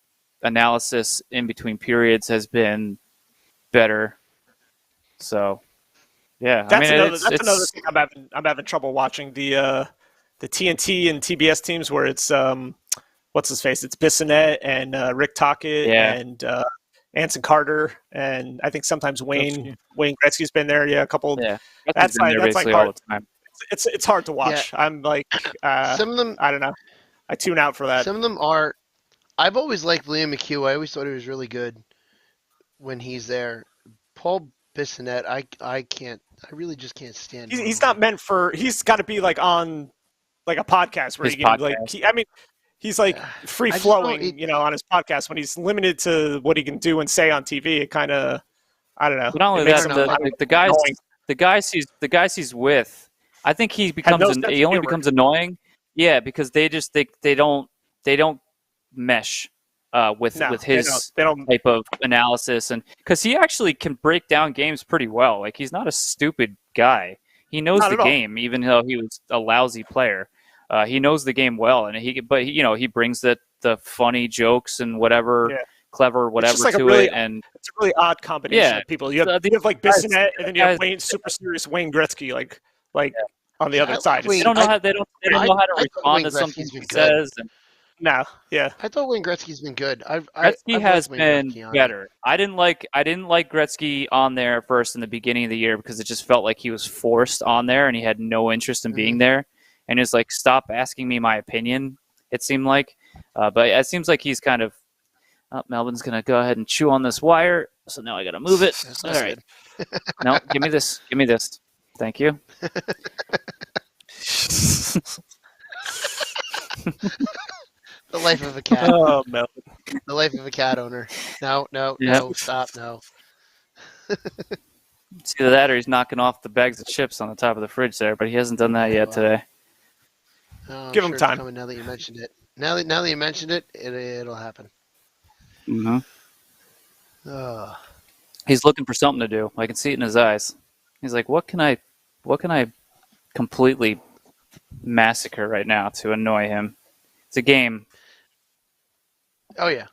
analysis in between periods has been better. So, yeah, That's I mean, another thing I'm having trouble watching the TNT and TBS teams where it's what's his face? It's Bissonnette and Rick Tocchet and Anson Carter, and I think sometimes Wayne Gretzky's been there. Yeah, a couple. Yeah, that's been there like basically hard. all the time. It's hard to watch. Yeah. I'm like Some of them. I don't know. I tune out for that. Some of them are. I've always liked Liam McHugh. I always thought he was really good when he's there. Paul Bissonnette, I can't. I really just can't stand him. He's not meant for. He's got to be like on like a podcast where His he can podcast. like. He's like free flowing, on his podcast. When he's limited to what he can do and say on TV, it kind of, I don't know. But not only that, the guys he's with, I think he only becomes annoying. Yeah, because they don't mesh with his they don't. type of analysis, and because he actually can break down games pretty well. Like he's not a stupid guy. He knows the game, even though he was a lousy player. He knows the game well, and he brings the funny jokes and whatever clever whatever like to it, and it's a really odd combination of people. You have like Bissonnette, and then you have super serious Wayne Gretzky, like on the other side. They don't know how to respond to something he says. No, yeah. I thought Wayne Gretzky's been good. Gretzky has been better. I didn't like Gretzky on there at first in the beginning of the year because it just felt like he was forced on there and he had no interest in being there. And it's like, stop asking me my opinion, it seemed like. But it seems like he's kind of, Melvin's going to go ahead and chew on this wire. So now I got to move it. All right. No, give me this. Give me this. Thank you. The life of a cat. Oh, Melvin. The life of a cat owner. No, stop, no. It's either that or he's knocking off the bags of chips on the top of the fridge there, but he hasn't done that yet today. Oh, Give him time. Now that you mentioned it. Now that you mentioned it, it'll happen. Mm-hmm. He's looking for something to do. I can see it in his eyes. He's like, what can I completely massacre right now to annoy him? It's a game. Oh yeah.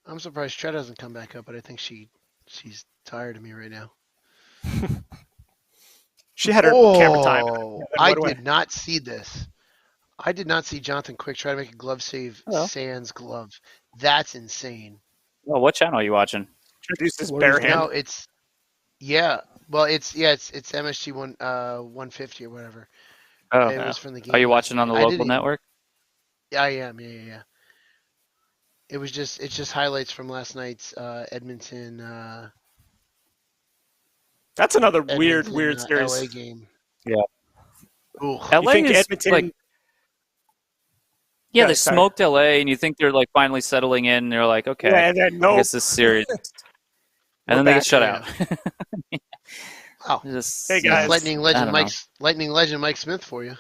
I'm surprised Tread hasn't come back up, but I think she's tired of me right now. She had her camera time. I did not see this. I did not see Jonathan Quick try to make a glove save sans glove. That's insane. Well, what channel are you watching? Introduced his bare hand. No, it's MSG 150 or whatever. Oh, it was from the game. Are you watching on the local network? Yeah, I am. Yeah. It's just highlights from last night's Edmonton. That's another weird series. LA game. Yeah. Ooh. LA is Edmonton, like. Yeah, they smoked LA, and you think they're like finally settling in. And they're like, okay, and then, I guess this series, and then they get shut out. Wow. Hey guys, Lightning legend Mike Smith for you.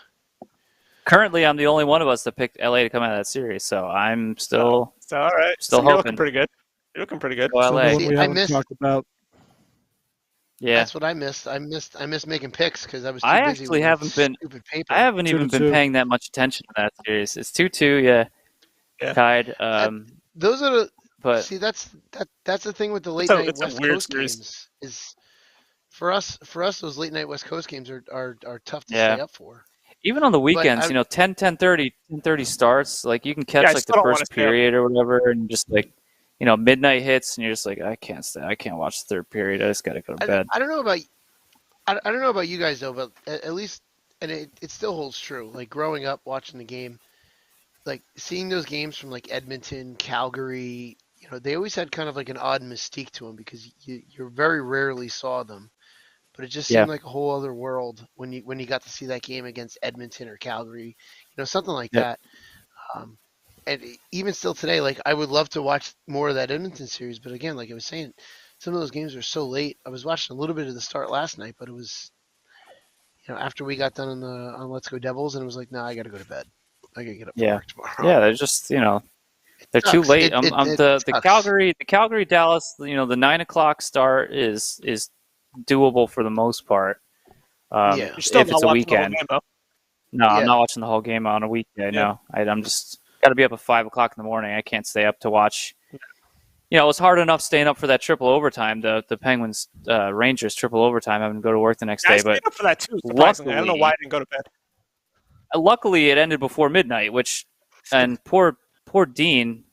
Currently, I'm the only one of us that picked LA to come out of that series, so I'm still all right. Still you're hoping. looking pretty good. You're looking pretty good. Well, LA. We haven't talked about. Yeah, that's what I missed. I missed making picks because I was too I busy actually with haven't been. stupid paper. I haven't even been paying that much attention to that series. It's 2-2, yeah. Tied. those are the But see that's the thing with the late It's a- night it's a West weird Coast series. games is for us those late night West Coast games are tough to Yeah. stay up for. even on the weekends, I- 10, 10:30, 10:30 starts. Like you can catch I like still the don't wanna first stay up. period or whatever, and just like midnight hits, and you're just like, I can't stay. I can't watch the third period. I just gotta go to bed. I don't know about I don't know about you guys though, but at least and it still holds true. Like growing up watching the game, like seeing those games from like Edmonton, Calgary, they always had kind of like an odd mystique to them because you very rarely saw them. But it just Yeah. seemed like a whole other world when you got to see that game against Edmonton or Calgary, something like Yep. that. And even still today, like I would love to watch more of that Edmonton series, but again, like I was saying, some of those games are so late. I was watching a little bit of the start last night, but it was, after we got done on Let's Go Devils, and it was like, no, I got to go to bed. I got to get up for Yeah. work tomorrow. Yeah, they're just they're too sucks. late. It The sucks. Calgary Dallas. The 9 o'clock start is doable for the most part. Yeah. You're still if not it's a watching the whole weekend. game, though. No, I'm Yeah. not watching the whole game on a weekday. Yeah. No, I'm just got to be up at 5 o'clock in the morning. I can't stay up to watch. It was hard enough staying up for that triple overtime. The Penguins Rangers triple overtime. Having to go to work the next Yeah, I day, but stayed up for that too. Surprisingly, I don't know why I didn't go to bed. luckily it ended before midnight. And poor Dean.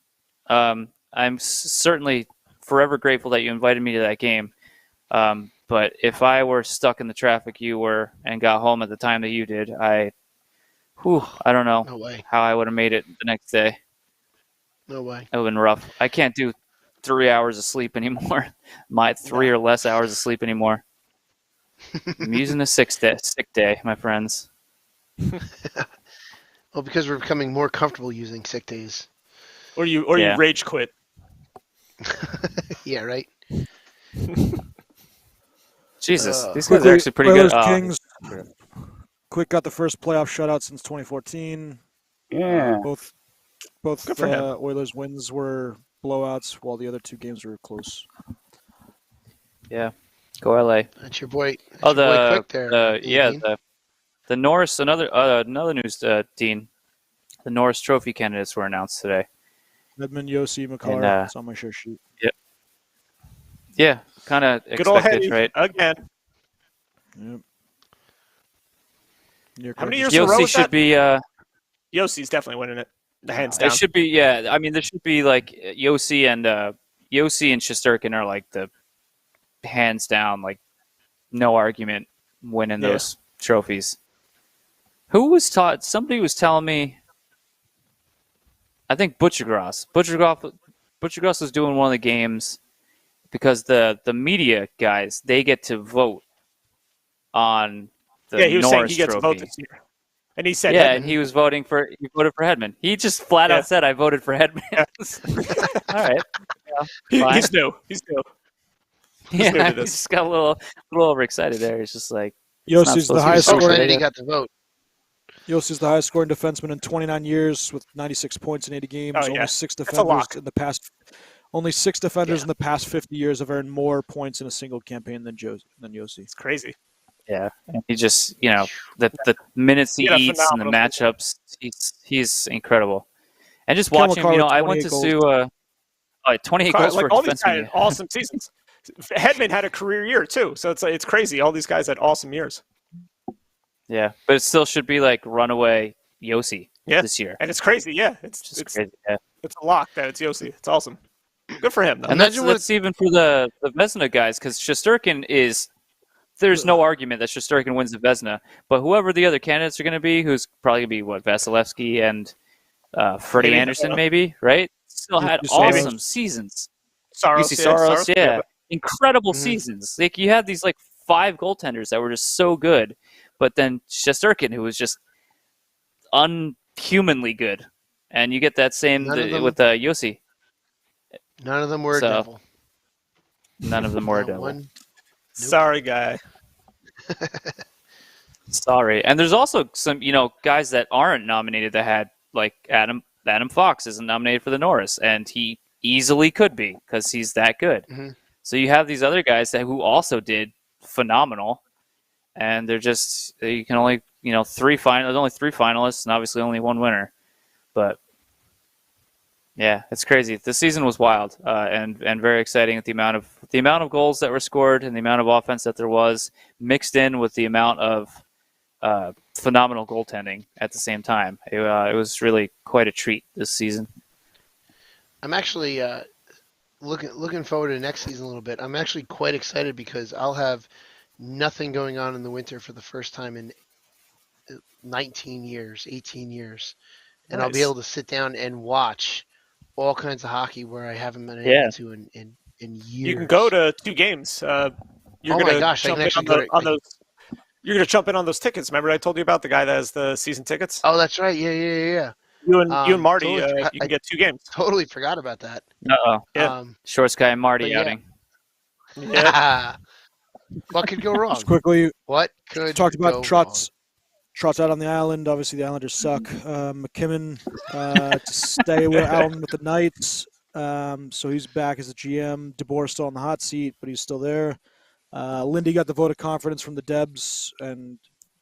I'm certainly forever grateful that you invited me to that game. But if I were stuck in the traffic you were and got home at the time that you did, I don't know No way. how I would have made it the next day. No way. It would have been rough. I can't do 3 hours of sleep anymore. My 3 or less hours of sleep anymore. I'm using a sick day, my friends. Well, because we're becoming more comfortable using sick days. Or you Yeah. rage quit. Yeah, right. Jesus, these guys are actually pretty Oilers, good. Kings. Quick got the first playoff shutout since 2014. Yeah. Both Good for him. Oilers wins were blowouts, while the other two games were close. Yeah. Go LA. That's your boy. That's Oh, your boy Quick there. Dean. the Norris. Another news, Dean. The Norris Trophy candidates were announced today. Edmund, Yossi, Makar. And, it's on my shirt sheet. Yeah, kind of Good old expected, Hetty right? again. Yep. How many years in a row Yossi is should that? be. Yossi's definitely winning it. Hands down. It should be. Yeah, I mean, there should be like Yossi and Shesterkin are like the hands down, like no argument winning those trophies. Who was taught? Somebody was telling me. I think Butchergross. Butchergross was doing one of the games because the media guys, they get to vote on the he was Norris saying he gets trophy. a vote this year. And he said Yeah, Hedman. and he voted for Hedman. He just flat out said, "I voted for Hedman." All right, fine. He's new. He's new. Yeah, new to he this. just got a little overexcited there. He's just like, Yossi's the highest So scoring. excited he got the vote. Yossi's the highest scoring defenseman in 29 years with 96 points in 80 games. Oh, yeah. Only six a defenders lock. in the past. Only six defenders Yeah. in the past 50 years have earned more points in a single campaign than Yossi. It's crazy. yeah. And he just, the minutes he He had a eats and the phenomenal matchups, he's incredible. And just Kel watching McCarr him, with I went 28 to goals. see 28 goals for a All these guys defenseman. had awesome seasons. Hedman had a career year too, so it's crazy. All these guys had awesome years. Yeah, but it still should be like runaway Yossi Yeah. this year. And it's crazy. Yeah, it's Crazy. Yeah. it's a lock that it's Yossi. It's awesome. Good for him though. And that's even for the Vezina guys, because Shesterkin is. There's no argument that Shesterkin wins the Vezina, but whoever the other candidates are going to be, who's probably going to be Vasilevsky and Freddie Maybe. Anderson, maybe, right? Still had Maybe. awesome seasons. Saros, yeah, incredible Mhm. seasons. Like you had these like 5 goaltenders that were just so good, but then Shesterkin, who was just unhumanly good, and you get that same None of them- with Yossi. None of them were So, a devil. None of them were a Not devil. one. Sorry, guy. Sorry. And there's also some, guys that aren't nominated that had, like Adam Fox isn't nominated for the Norris, and he easily could be because he's that good. Mhm. So you have these other guys who also did phenomenal, and they're just, you can only, there's only 3 finalists and obviously only 1 winner. But Yeah, it's crazy. The season was wild and very exciting. With the amount of goals that were scored and the amount of offense that there was, mixed in with the amount of phenomenal goaltending at the same time. It was really quite a treat this season. I'm actually looking forward to next season a little bit. I'm actually quite excited because I'll have nothing going on in the winter for the first time in 19 years, 18 years, and I'll be Nice. able to sit down and watch all kinds of hockey where I haven't been Yeah. able to in years. You can go to 2 games. You're Oh my gonna gosh, I jump can in actually go to. on those. You're gonna jump in on those tickets. Remember, I told you about the guy that has the season tickets. Oh, that's right. Yeah. You and Marty, Totally, you can get 2 games. totally forgot about that. Uh-oh. Yeah. Short Sky and Marty But yeah. outing. Yeah. What could go wrong? Just quickly, What could talked about go Trotz. Trotz out on the island. Obviously, the Islanders suck. McKinnon to stay out with the Knights. So he's back as a GM. DeBoer's still on the hot seat, but he's still there. Lindy got the vote of confidence from the Debs, and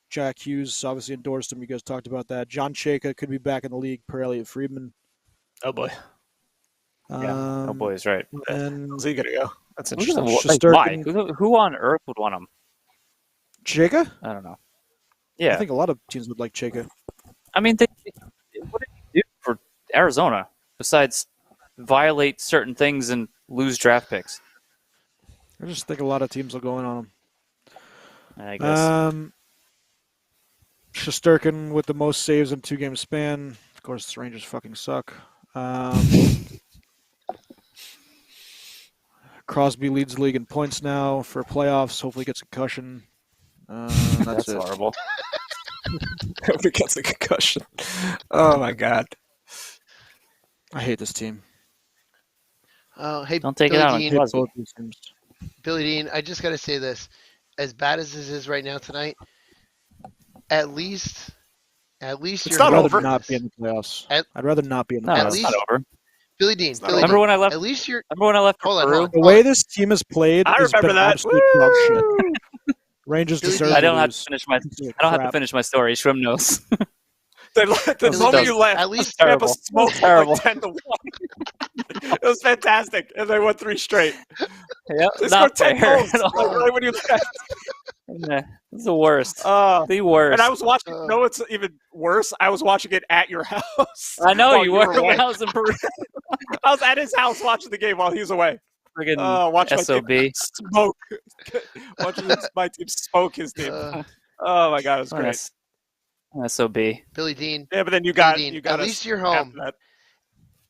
Jack Hughes obviously endorsed him. You guys talked about that. John Chayka could be back in the league per Elliot Friedman. Oh boy. Yeah. Oh boy, is right. And Where's he gonna go? That's Why? interesting. Who on earth would want him? Chayka? I don't know. Yeah, I think a lot of teams would like Chayka. I mean, what did he do for Arizona besides violate certain things and lose draft picks? I just think a lot of teams will go in on him. I guess. Shesterkin with the most saves in 2-game span. Of course, the Rangers fucking suck. Crosby leads the league in points now for playoffs. Hopefully gets a concussion. That's it. horrible. Nobody gets a concussion. Oh my god. I hate this team. Hey, Don't take Billy it out on Dean, Crosby. Both these teams. Billy Dean, I just got to say this. As bad as this is right now tonight, at least It's you're not I'd rather over. not be in the playoffs. At- I'd rather not be in the No, At playoffs. it's least- not over. Billy Dean. not Billy Remember Dean, when I left? At least you're. Remember when I left for Hold on, Peru? hold The on. way this team has played I has remember been that. absolute dog shit. Woo! Rangers Billy deserve Dean. I to don't have to lose. finish my. Complete I don't have to crap. finish my story. Shrim knows. The Billy moment Dean, you left, At least Tampa terrible. smoked Terrible. like 10-1. It was fantastic, and they won 3 straight. Yep, They not scored 10 fair goals at all. right when you left. Yeah, it's the worst. And The worst. I was watching. You know what's even worse? I was watching it at your house. I know while you were away. when I was in Peru. I was at his house watching the game while he was away. Friggin' Watch my SOB. team smoke. Watching my team smoke his team. Oh my god, it was great. SOB. Billy Dean. Yeah, but then you got Billy Dean, you got at us least you're after home. that.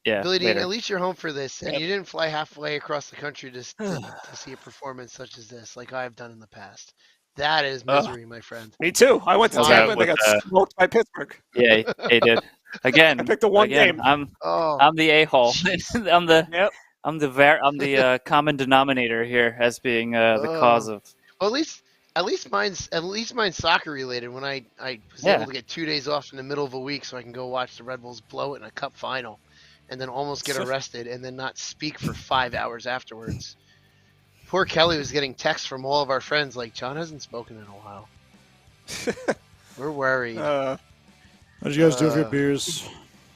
Yeah. Billy Dean, later. at least you're home for this, and Yep. you didn't fly halfway across the country to see a performance such as this, like I've done in the past. That is misery, my friend. Me too. I went to Okay, Tampa and they with, got smoked by Pittsburgh. Yeah, he did. Again, I picked the one game. Oh, I'm the a-hole. I'm the Yep. I'm the common denominator here as being the cause of. well, at least mine's soccer related. When I was Yeah. able to get 2 days off in the middle of a week so I can go watch the Red Bulls blow it in a cup final, and then almost get arrested and then not speak for 5 hours afterwards. Poor Kelly was getting texts from all of our friends like, John hasn't spoken in a while. We're worried. What did you guys do with your Uh, beers?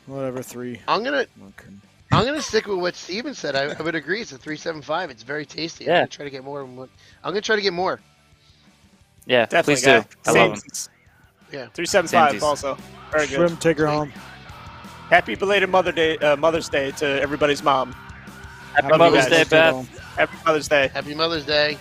Whatever, 3. I'm gonna Okay. stick with what Steven said. I would agree. It's a 375. It's very tasty. Yeah. I'm gonna try to get more. I'm gonna try to get more. Yeah, Definitely, please do. guy. I love him. Yeah. 375 Samesies. also. Very good. Shrimp, take her home. Happy belated Mother's Day to everybody's mom. Happy Love you Mother's guys. Day, Take her Beth. home. Happy Mother's Day. Happy Mother's Day.